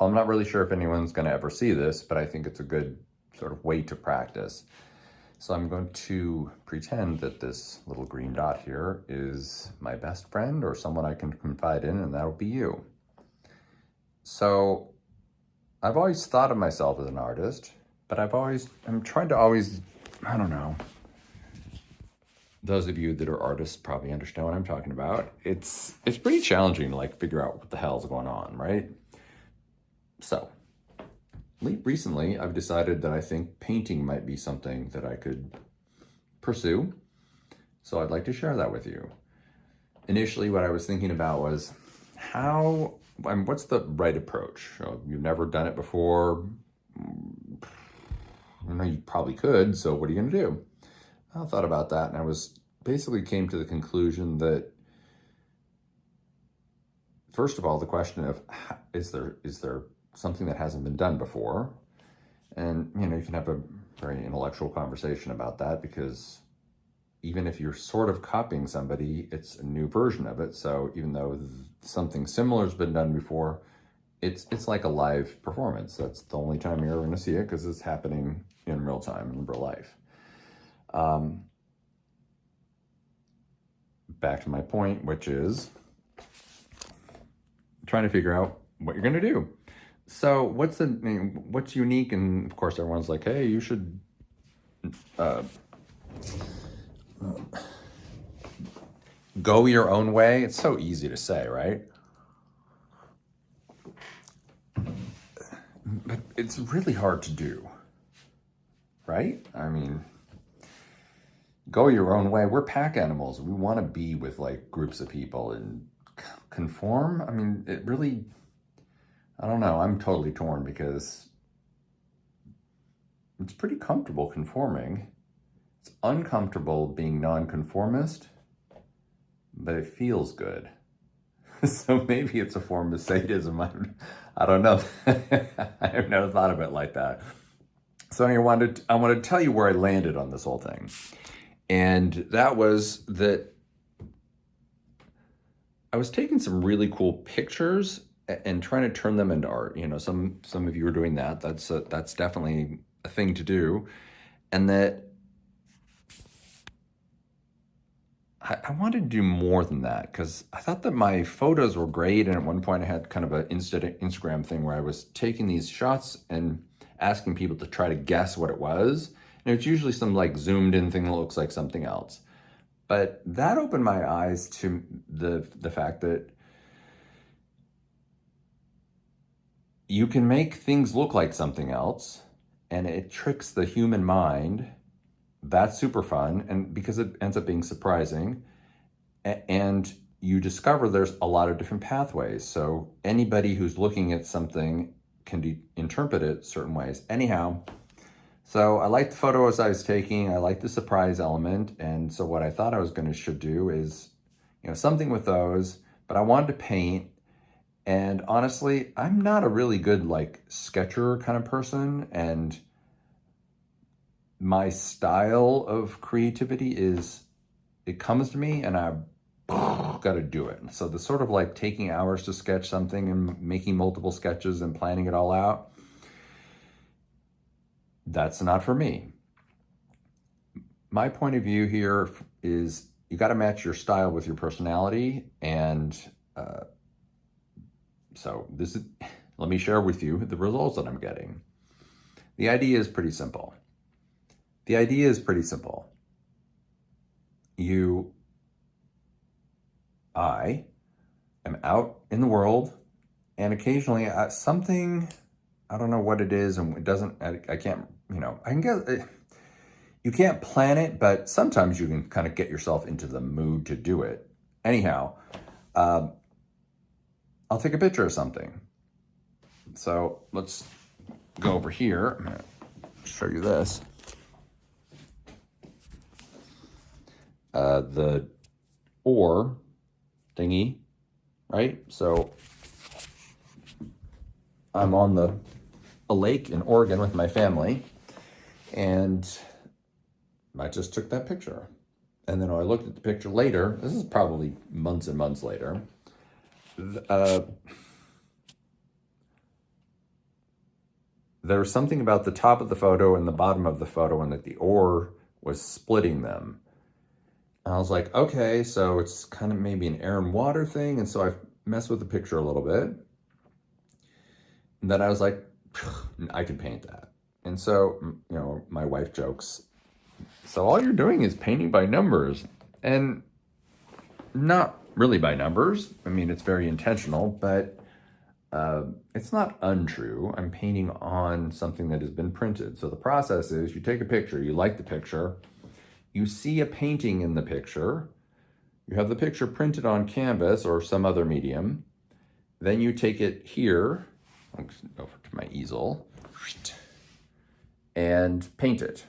I'm not really sure if anyone's going to ever see this, but I think it's a good sort of way to practice. So I'm going to pretend that this little green dot here is my best friend or someone I can confide in, and that'll be you. So I've always thought of myself as an artist, but I'm trying to always, I don't know. Those of you that are artists probably understand what I'm talking about. It's pretty challenging to like figure out what the hell's going on, right? So recently I've decided that I think painting might be something that I could pursue. So I'd like to share that with you. Initially, what I was thinking about was what's the right approach? You've never done it before. I know you probably could, so what are you gonna do? I thought about that, and I basically came to the conclusion that, first of all, the question of is there something that hasn't been done before? And you can have a very intellectual conversation about that, because even if you're sort of copying somebody, it's a new version of it. So even though something similar has been done before, it's like a live performance. That's the only time you're ever going to see it, because it's happening in real time, in real life. Back to my point, which is trying to figure out what you're going to do. So what's unique? And of course, everyone's like, hey, you should go your own way. It's so easy to say, right? But it's really hard to do, right? I mean, go your own way. We're pack animals. We want to be with like groups of people and conform. I mean, it really, I don't know. I'm totally torn, because it's pretty comfortable conforming. It's uncomfortable being nonconformist, but it feels good. So maybe it's a form of sadism. I don't know. I have never thought of it like that. So I wanted to tell you where I landed on this whole thing. And that was that I was taking some really cool pictures and trying to turn them into art. Some of you are doing that. That's definitely a thing to do. And that I wanted to do more than that, because I thought that my photos were great. And at one point I had kind of an Instagram thing where I was taking these shots and asking people to try to guess what it was. And it's usually some like zoomed in thing that looks like something else. But that opened my eyes to the fact that you can make things look like something else, and it tricks the human mind. That's super fun, and because it ends up being surprising, and you discover there's a lot of different pathways. So anybody who's looking at something can interpret it certain ways. Anyhow, so I liked the photos I was taking. I liked the surprise element, and so what I thought I was should do is, something with those. But I wanted to paint, and honestly, I'm not a really good like sketcher kind of person, and my style of creativity it comes to me and I've got to do it. So the sort of like taking hours to sketch something and making multiple sketches and planning it all out, that's not for me. My point of view here is you got to match your style with your personality. And let me share with you the results that I'm getting. The idea is pretty simple. I am out in the world, and occasionally something, I don't know what it is, and it doesn't, I can't, I can get, you can't plan it, but sometimes you can kind of get yourself into the mood to do it. Anyhow, I'll take a picture of something. So let's go over here. I'm gonna show you this. The or thingy, right? So I'm on a lake in Oregon with my family, and I just took that picture. And then I looked at the picture later. This is probably months and months later. there was something about the top of the photo and the bottom of the photo and that the ore was splitting them. And I was like, okay, so it's kind of maybe an air and water thing. And so I messed with the picture a little bit. And then I was like, I can paint that. And so, my wife jokes, so all you're doing is painting by numbers. And not really by numbers. I mean, it's very intentional, but it's not untrue. I'm painting on something that has been printed. So the process is you take a picture, you like the picture, you see a painting in the picture, you have the picture printed on canvas or some other medium, then you take it here, I'll go over to my easel, and paint it.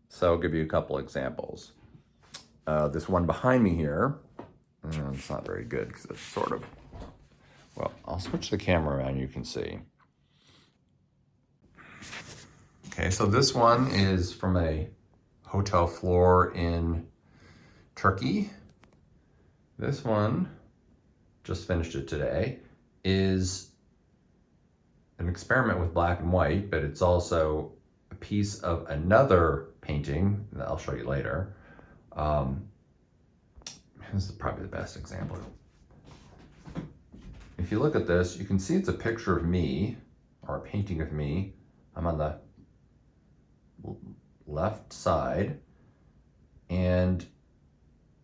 So I'll give you a couple examples. This one behind me here, it's not very good because it's sort of, well, I'll switch the camera around, you can see. Okay, so this one is from a hotel floor in Turkey. This one, just finished it today, is an experiment with black and white, but it's also a piece of another painting that I'll show you later. This is probably the best example. If you look at this, you can see it's a picture of me, or a painting of me. I'm on the left side, and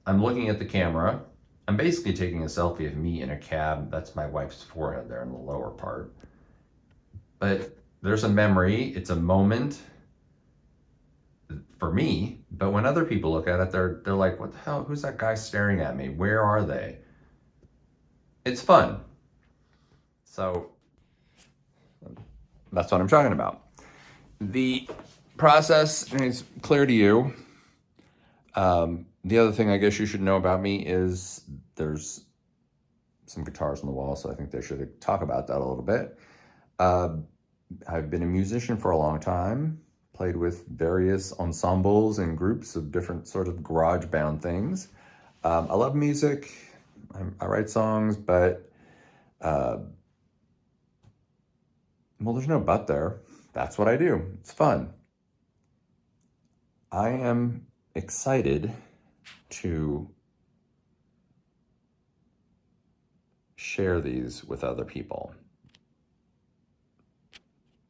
I'm looking at the camera. I'm basically taking a selfie of me in a cab. That's my wife's forehead there in the lower part. But there's a memory, it's a moment for me, but when other people look at it, they're like, what the hell, who's that guy staring at me? Where are they? It's fun. So that's what I'm talking about. The process is clear to you. The other thing I guess you should know about me is there's some guitars on the wall, so I think they should talk about that a little bit. I've been a musician for a long time, played with various ensembles and groups of different sort of garage-bound things. I love music. I write songs, but, well, there's no but there. That's what I do. It's fun. I am excited to share these with other people.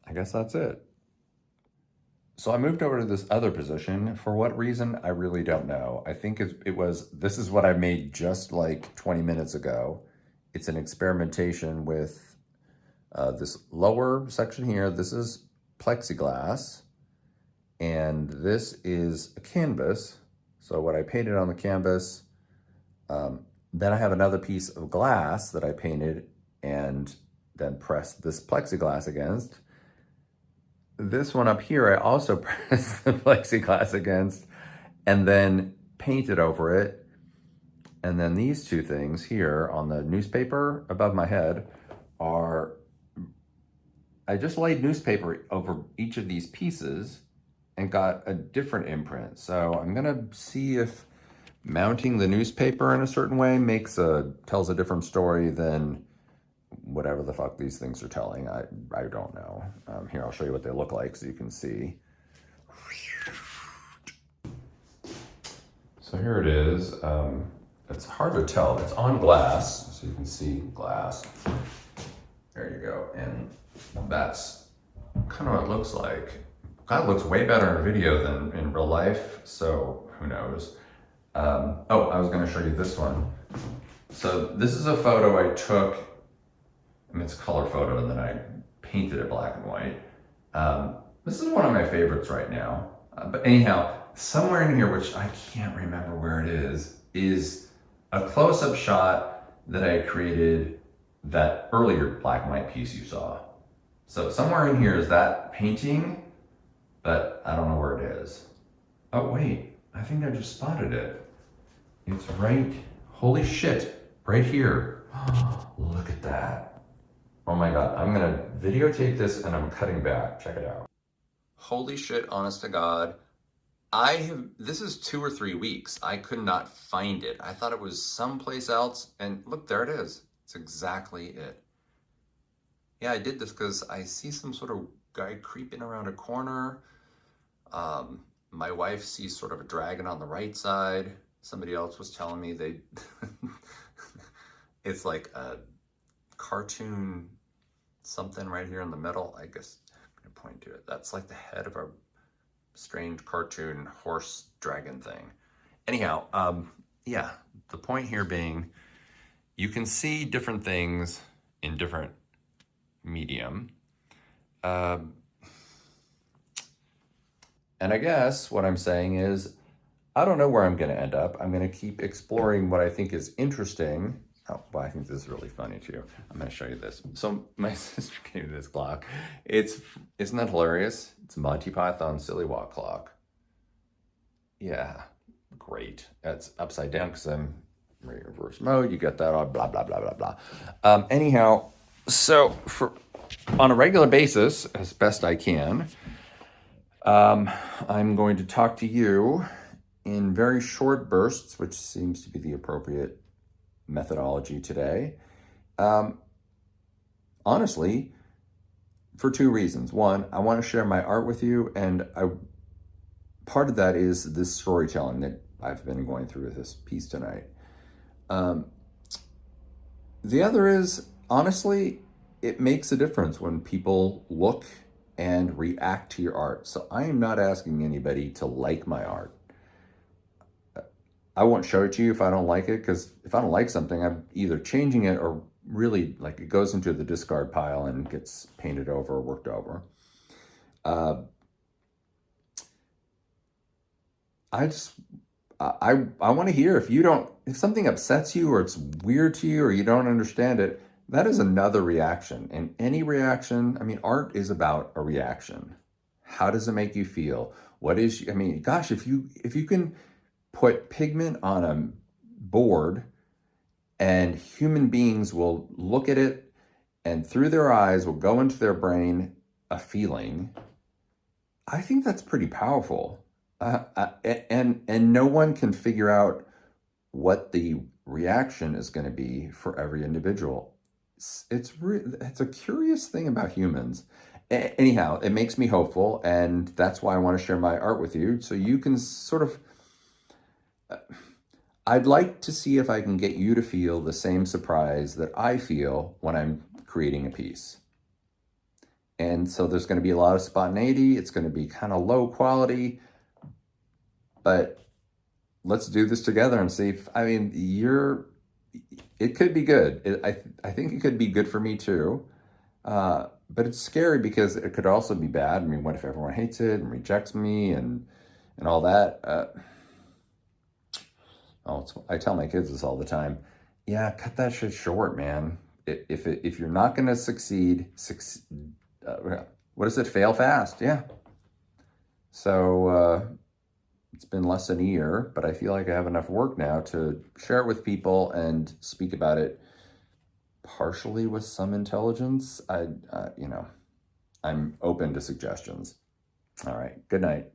I guess that's it. So I moved over to this other position. For what reason, I really don't know. I think it was, this is what I made just like 20 minutes ago. It's an experimentation with this lower section here. This is plexiglass, and this is a canvas. So what I painted on the canvas, then I have another piece of glass that I painted and then pressed this plexiglass against. This one up here, I also pressed the plexiglass against and then painted over it. And then these two things here on the newspaper above my head are, I just laid newspaper over each of these pieces and got a different imprint. So I'm gonna see if mounting the newspaper in a certain way tells a different story than whatever the fuck these things are telling. I don't know. Here, I'll show you what they look like so you can see. So here it is. It's hard to tell. It's on glass, so you can see glass. There you go. And that's kind of what it looks like. That looks way better in video than in real life, so who knows. Oh, I was gonna show you this one. So this is a photo I took. I mean, it's a color photo, and then I painted it black and white. This is one of my favorites right now. But anyhow, somewhere in here, which I can't remember where it is a close-up shot that I created, that earlier black and white piece you saw. So somewhere in here is that painting, but I don't know where it is. Oh wait, I think I just spotted it. It's right, holy shit, right here. Look at that. Oh my God, I'm gonna videotape this and I'm cutting back. Check it out. Holy shit, honest to God. This is 2 or 3 weeks. I could not find it. I thought it was someplace else, and look, there it is. It's exactly it. Yeah, I did this because I see some sort of guy creeping around a corner. My wife sees sort of a dragon on the right side. Somebody else was telling me they it's like a cartoon something right here in the middle. I guess I'm gonna point to it. That's like the head of a strange cartoon horse dragon thing. Anyhow, yeah, the point here being you can see different things in different medium. Um, and I guess what I'm saying is I don't know where I'm going to end up. I'm going to keep exploring what I think is interesting. Oh, well, I think this is really funny too. I'm going to show you this. So my sister gave me this clock. Isn't that hilarious? It's Monty Python Silly Walk clock. Yeah, great. It's upside down because I'm in reverse mode. You get that all blah blah blah blah blah. Anyhow, so for on a regular basis, as best I can, I'm going to talk to you in very short bursts, which seems to be the appropriate methodology today. Honestly, for two reasons. One, I want to share my art with you, and part of that is this storytelling that I've been going through with this piece tonight. The other is, honestly, it makes a difference when people look and react to your art. So I am not asking anybody to like my art. I won't show it to you if I don't like it, because if I don't like something, I'm either changing it or really like it goes into the discard pile and gets painted over or worked over. I just I want to hear if something upsets you or it's weird to you or you don't understand it. That is another reaction, and any reaction. I mean, art is about a reaction. How does it make you feel? I mean, gosh, if you can put pigment on a board and human beings will look at it and through their eyes will go into their brain a feeling, I think that's pretty powerful. And no one can figure out what the reaction is going to be for every individual. It's a curious thing about humans. Anyhow, it makes me hopeful, and that's why I want to share my art with you, so you can sort of. I'd like to see if I can get you to feel the same surprise that I feel when I'm creating a piece. And so there's going to be a lot of spontaneity. It's going to be kind of low quality, but let's do this together and see if, I mean, it could be good. I think it could be good for me too. But it's scary because it could also be bad. I mean, what if everyone hates it and rejects me and all that? I tell my kids this all the time. Yeah, cut that shit short, man. If you're not going to succeed, what is it? Fail fast. Yeah. So it's been less than a year, but I feel like I have enough work now to share it with people and speak about it partially with some intelligence. I'm open to suggestions. All right. Good night.